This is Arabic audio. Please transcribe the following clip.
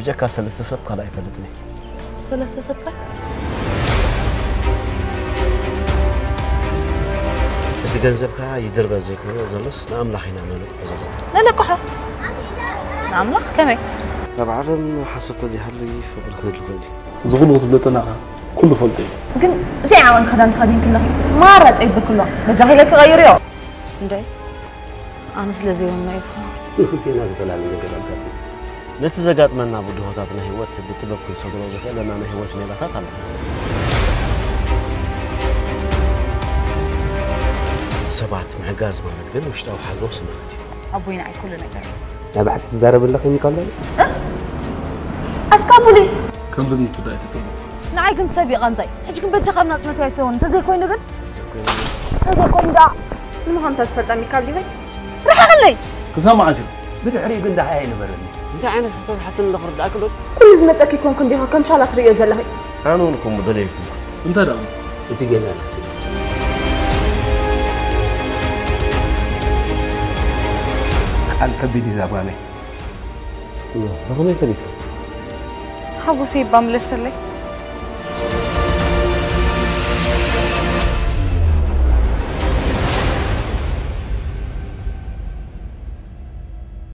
بجاك سلسة سبقة لا يفلتني سلسة سبقة تجنزبك يدرب زيك زلص نعم لحين عملك حزب لا لا كحة نعم لخ كمي طبعا حسبت دي حلي فقر خير الكولي زغلوت بلتنا كله فلتي لكن زي عوان خدان تخدين كله ما رأت عيد بكله بجاهي لك غيريه ندي أنا سلزي وما يسخن كنت ناس بلا من الجرابات نتزقات منا بدو هاتنا هيوت بتبقى كل صدر وزخيل لنا أنا هيوت ميلاتات على سبعت مع غاز مالت قل وش تاو حاجة وص مالتي أبوي نعي كل نجار لا بعد تزارب لك من كله أسكابولي كم زين تدعي تتبع نعي كنت سبي غنزي حج كنت بجا خمنا تنتهيتون تزي كوين نقد تزي كوين دا المهم تسفلت عن ميكال دي رح أغلي كسام عزيز بدعري قند هاي نبرد انت عينك حتى نخرج أكله كل زمتك يكون كنديها كم شالات ريو زلهي قانونكم بدليكم انت دام تجينا الكبدي زبانه رغم يفلتك حبو سيبام لسلي